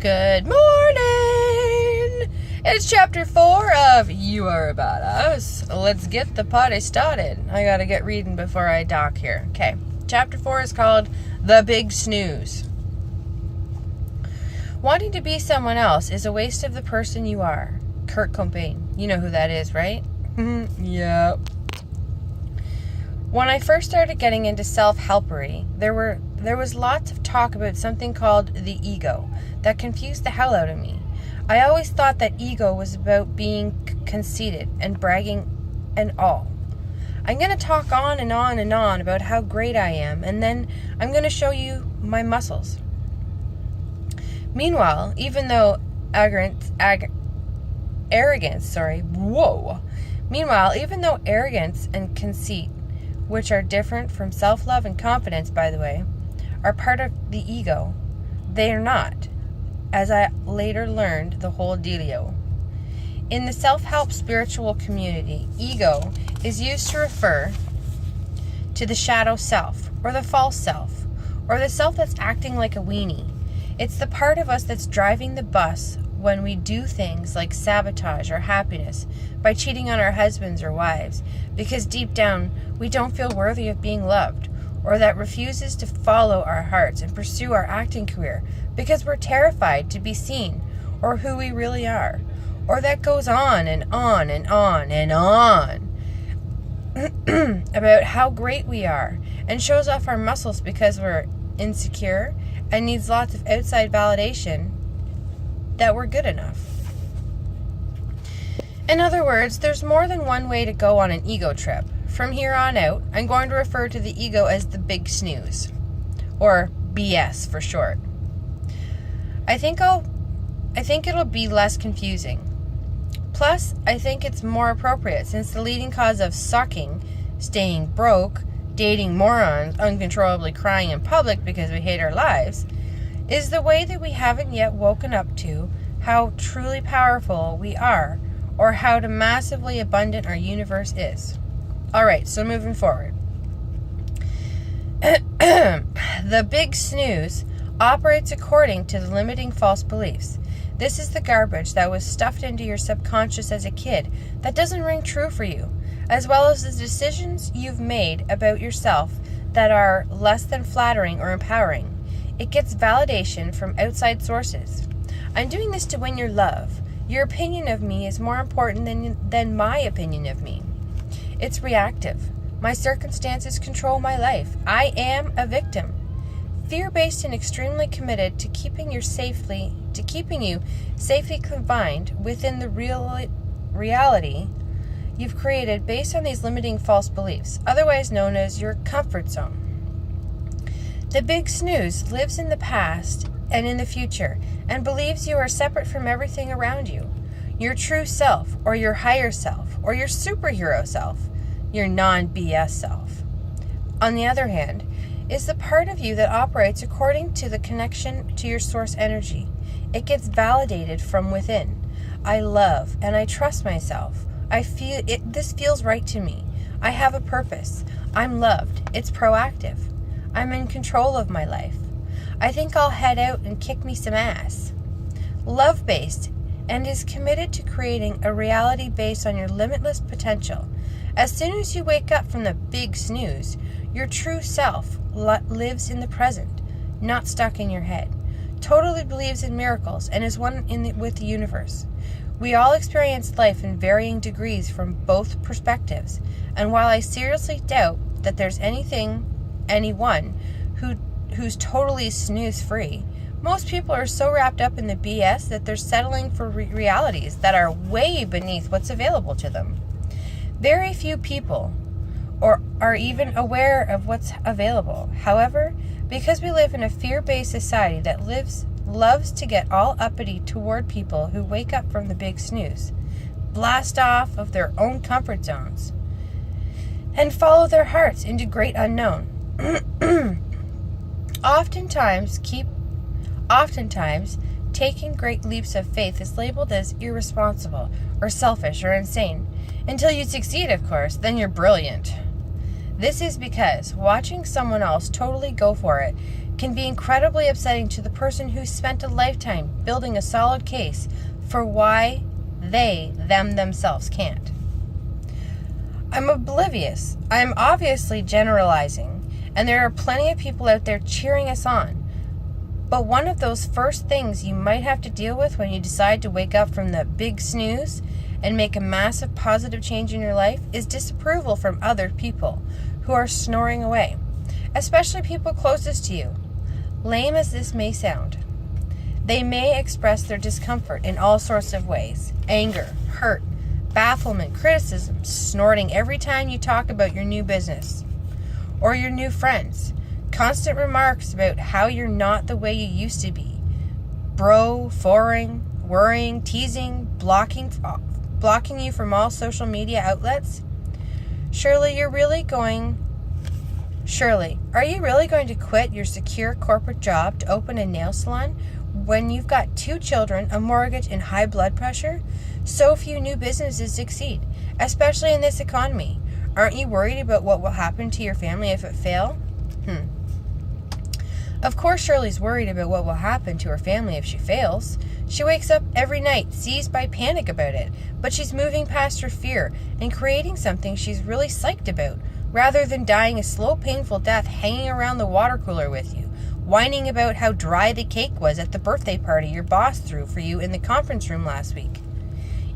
Good morning! It's chapter 4 of You Are About Us. Let's get the party started. I gotta get reading before I dock here. Okay, chapter 4 is called The Big Snooze. Wanting to be someone else is a waste of the person you are. Kurt Cobain. You know who that is, right? Yep. When I first started getting into self-helpery, there was lots of talk about something called the ego that confused the hell out of me. I always thought that ego was about being conceited and bragging and all. I'm going to talk on and on and on about how great I am, and then I'm going to show you my muscles. Meanwhile, even though arrogance and conceit, which are different from self-love and confidence, by the way, are part of the ego, they are not, as I later learned the whole dealio. In the self-help spiritual community, ego is used to refer to the shadow self, or the false self, or the self that's acting like a weenie. It's the part of us that's driving the bus when we do things like sabotage our happiness by cheating on our husbands or wives, because deep down we don't feel worthy of being loved, or that refuses to follow our hearts and pursue our acting career because we're terrified to be seen or who we really are, or that goes on and on and on and on about how great we are and shows off our muscles because we're insecure and needs lots of outside validation that we're good enough. In other words, there's more than one way to go on an ego trip. From here on out, I'm going to refer to the ego as the big snooze, or BS for short. I think it'll be less confusing. Plus, I think it's more appropriate since the leading cause of sucking, staying broke, dating morons, uncontrollably crying in public because we hate our lives, is the way that we haven't yet woken up to how truly powerful we are, or how massively abundant our universe is. Alright, so moving forward. The big snooze operates according to the limiting false beliefs. This is the garbage that was stuffed into your subconscious as a kid that doesn't ring true for you, as well as the decisions you've made about yourself that are less than flattering or empowering. It gets validation from outside sources. I'm doing this to win your love. Your opinion of me is more important than my opinion of me. It's reactive. My circumstances control my life. I am a victim. Fear-based and extremely committed to keeping you safely confined within the reality you've created based on these limiting false beliefs, otherwise known as your comfort zone. The big snooze lives in the past and in the future and believes you are separate from everything around you. Your true self, or your higher self, or your superhero self, your non-BS self, on the other hand, is the part of you that operates according to the connection to your source energy. It gets validated from within. I love and I trust myself. I feel it. This feels right to me. I have a purpose. I'm loved. It's proactive. I'm in control of my life. I think I'll head out and kick me some ass. Love-based and is committed to creating a reality based on your limitless potential. As soon as you wake up from the big snooze, your true self lives in the present, not stuck in your head. Totally believes in miracles and is one with the universe. We all experience life in varying degrees from both perspectives, and while I seriously doubt that there's anyone who's totally snooze-free, most people are so wrapped up in the BS that they're settling for realities that are way beneath what's available to them. Very few people are even aware of what's available. However, because we live in a fear-based society that loves to get all uppity toward people who wake up from the big snooze, blast off of their own comfort zones, and follow their hearts into great unknown. Oftentimes, taking great leaps of faith is labeled as irresponsible or selfish or insane. Until you succeed, of course, then you're brilliant. This is because watching someone else totally go for it can be incredibly upsetting to the person who spent a lifetime building a solid case for why them themselves can't. I'm oblivious. I'm obviously generalizing, and there are plenty of people out there cheering us on. But one of those first things you might have to deal with when you decide to wake up from the big snooze and make a massive positive change in your life is disapproval from other people who are snoring away, especially people closest to you. Lame as this may sound, they may express their discomfort in all sorts of ways: anger, hurt, bafflement, criticism, snorting every time you talk about your new business or your new friends, constant remarks about how you're not the way you used to be, foring, worrying, teasing, blocking you from all social media outlets. Surely, are you really going to quit your secure corporate job to open a nail salon when you've got 2 children, a mortgage, and high blood pressure? So few new businesses succeed, especially in this economy. Aren't you worried about what will happen to your family if it fails? Of course Shirley's worried about what will happen to her family if she fails. She wakes up every night seized by panic about it, but she's moving past her fear and creating something she's really psyched about, rather than dying a slow, painful death hanging around the water cooler with you, whining about how dry the cake was at the birthday party your boss threw for you in the conference room last week.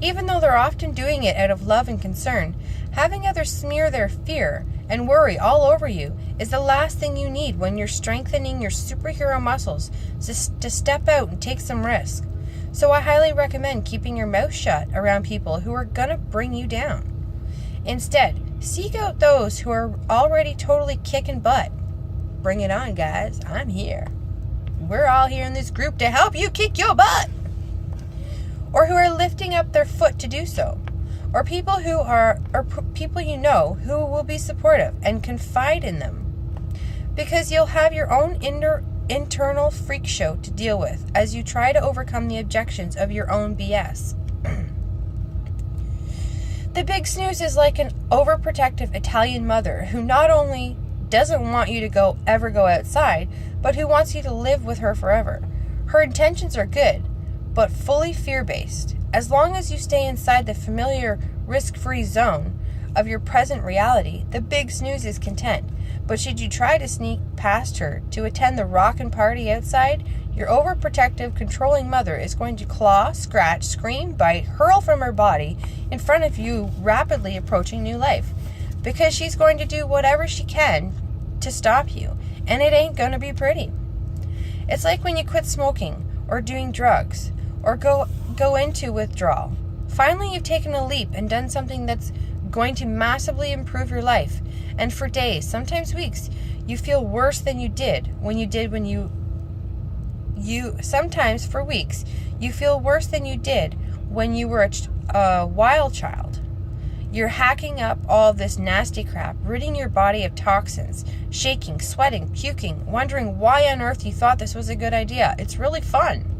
Even though they're often doing it out of love and concern, having others smear their fear and worry all over you is the last thing you need when you're strengthening your superhero muscles to step out and take some risk. So I highly recommend keeping your mouth shut around people who are going to bring you down. Instead, seek out those who are already totally kicking butt. Bring it on, guys. I'm here. We're all here in this group to help you kick your butt. Or who are lifting up their foot to do so. Or people people you know who will be supportive and confide in them. Because you'll have your own internal freak show to deal with as you try to overcome the objections of your own BS. The big snooze is like an overprotective Italian mother who not only doesn't want you to ever go outside, but who wants you to live with her forever. Her intentions are good, but fully fear-based. As long as you stay inside the familiar, risk-free zone of your present reality, the big snooze is content. But should you try to sneak past her to attend the rockin' party outside, your overprotective, controlling mother is going to claw, scratch, scream, bite, hurl from her body in front of you, rapidly approaching new life. Because she's going to do whatever she can to stop you, and it ain't going to be pretty. It's like when you quit smoking or doing drugs or go into withdrawal. Finally, you've taken a leap and done something that's going to massively improve your life, and for days, sometimes weeks, you feel worse than you did when you sometimes for weeks, you feel worse than you did when you were a wild child. You're hacking up all this nasty crap, ridding your body of toxins, shaking, sweating, puking, wondering why on earth you thought this was a good idea. It's really fun.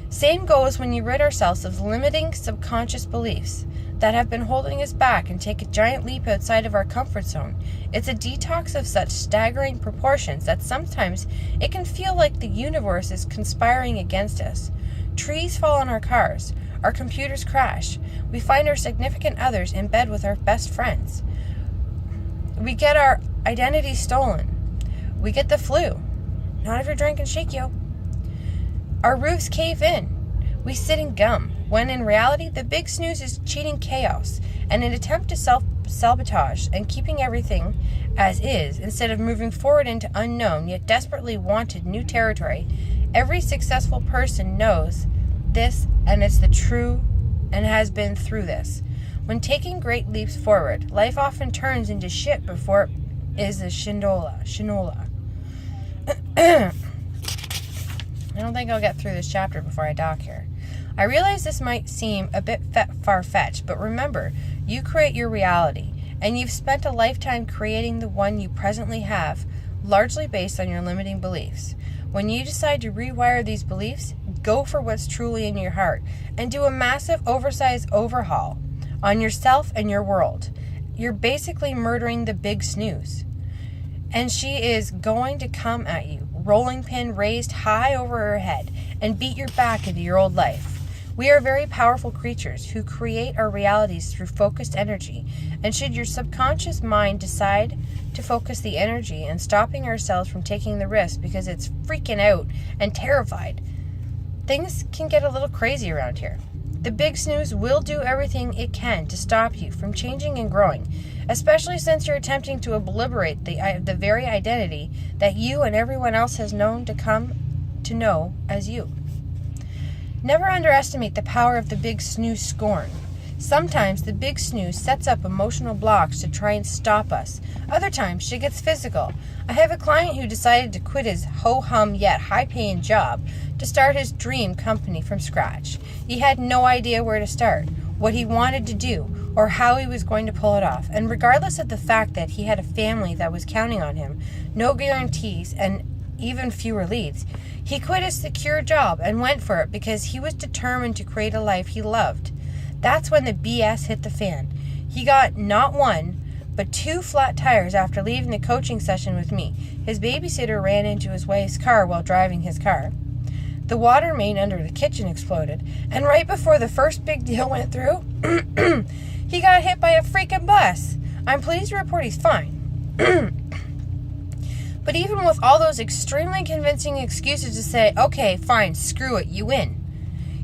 Same goes when you rid ourselves of limiting subconscious beliefs that have been holding us back and take a giant leap outside of our comfort zone. It's a detox of such staggering proportions that sometimes it can feel like the universe is conspiring against us. Trees fall on our cars. Our computers crash. We find our significant others in bed with our best friends. We get our identity stolen. We get the flu. Not if you're drinking shake, yo. Our roofs cave in. We sit in gum, when in reality, the big snooze is cheating chaos and an attempt to self-sabotage and keeping everything as is instead of moving forward into unknown yet desperately wanted new territory. Every successful person knows this, and it's the true and has been through this. When taking great leaps forward, life often turns into shit before it is a shinola. I don't think I'll get through this chapter before I dock here. I realize this might seem a bit far-fetched, but remember, you create your reality, and you've spent a lifetime creating the one you presently have, largely based on your limiting beliefs. When you decide to rewire these beliefs, go for what's truly in your heart, and do a massive, oversized overhaul on yourself and your world. You're basically murdering the big snooze. And she is going to come at you rolling pin raised high over her head and beat your back into your old life. We are very powerful creatures who create our realities through focused energy, and should your subconscious mind decide to focus the energy and stopping ourselves from taking the risk because it's freaking out and terrified, things can get a little crazy around here. The big snooze will do everything it can to stop you from changing and growing, especially since you're attempting to obliterate the very identity that you and everyone else has known to come to know as you. Never underestimate the power of the big snooze scorn. Sometimes the big snooze sets up emotional blocks to try and stop us. Other times she gets physical. I have a client who decided to quit his ho-hum yet high-paying job to start his dream company from scratch. He had no idea where to start, what he wanted to do, or how he was going to pull it off. And regardless of the fact that he had a family that was counting on him, no guarantees, and even fewer leads, he quit his secure job and went for it because he was determined to create a life he loved. That's when the BS hit the fan. He got not one, but 2 flat tires after leaving the coaching session with me. His babysitter ran into his wife's car while driving his car. The water main under the kitchen exploded, and right before the first big deal went through, he got hit by a freaking bus. I'm pleased to report he's fine. But even with all those extremely convincing excuses to say, okay, fine, screw it, you win,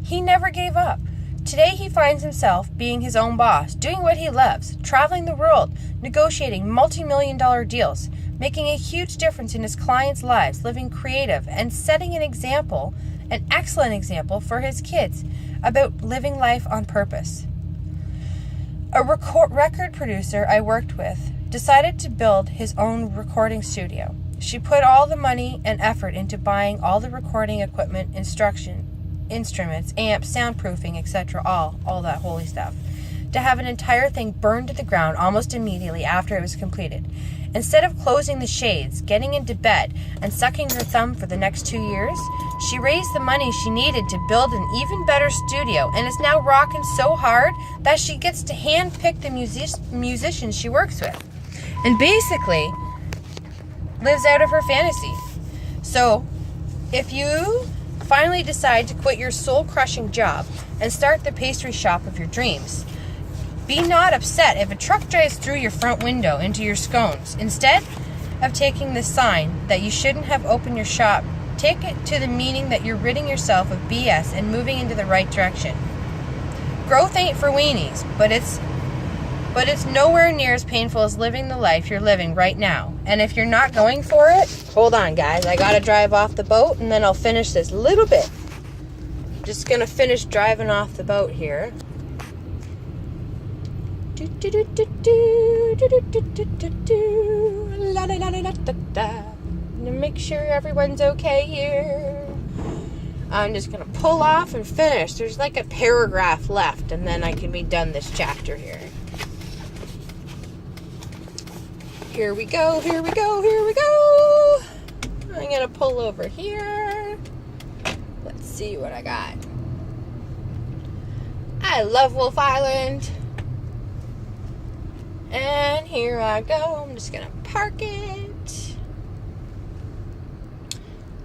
he never gave up. Today he finds himself being his own boss, doing what he loves, traveling the world, negotiating multi-million-dollar deals, making a huge difference in his clients' lives, living creative, and setting an example, an excellent example for his kids about living life on purpose. A record producer I worked with decided to build his own recording studio. She put all the money and effort into buying all the recording equipment, instruments, amps, soundproofing, etc., all that holy stuff, to have an entire thing burned to the ground almost immediately after it was completed. Instead of closing the shades, getting into bed, and sucking her thumb for the next 2 years, she raised the money she needed to build an even better studio and is now rocking so hard that she gets to hand-pick the musicians she works with. And basically lives out of her fantasy. So, if you finally decide to quit your soul-crushing job and start the pastry shop of your dreams, be not upset if a truck drives through your front window into your scones. Instead of taking the sign that you shouldn't have opened your shop, take it to the meaning that you're ridding yourself of BS and moving into the right direction. Growth ain't for weenies, but it's nowhere near as painful as living the life you're living right now. And if you're not going for it, hold on, guys. I gotta drive off the boat, and then I'll finish this little bit. Just gonna finish driving off the boat here. Make sure everyone's okay here. I'm just gonna pull off and finish. There's like a paragraph left, and then I can be done this chapter here. Here we go, here we go, here we go. I'm going to pull over here. Let's see what I got. I love Wolf Island. And here I go. I'm just going to park it.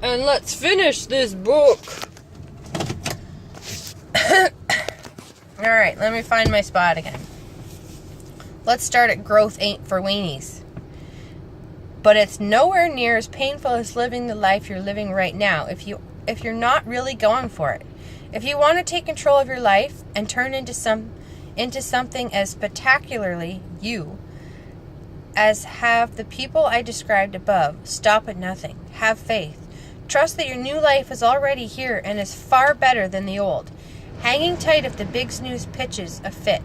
And let's finish this book. Alright, let me find my spot again. Let's start at growth ain't for weenies. But it's nowhere near as painful as living the life you're living right now if you're not really going for it. If you want to take control of your life and turn into something as spectacularly you as have the people I described above, stop at nothing. Have faith. Trust that your new life is already here and is far better than the old. Hanging tight if the big snooze pitches a fit.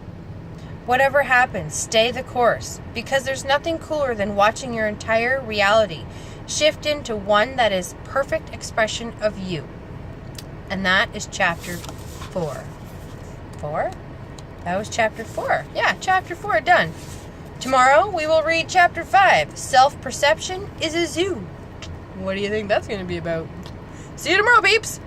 Whatever happens, stay the course, because there's nothing cooler than watching your entire reality shift into one that is perfect expression of you. And that is chapter 4. 4? That was chapter 4. Yeah, chapter 4 done. Tomorrow we will read chapter 5. Self-perception is a zoo. What do you think that's going to be about? See you tomorrow, peeps!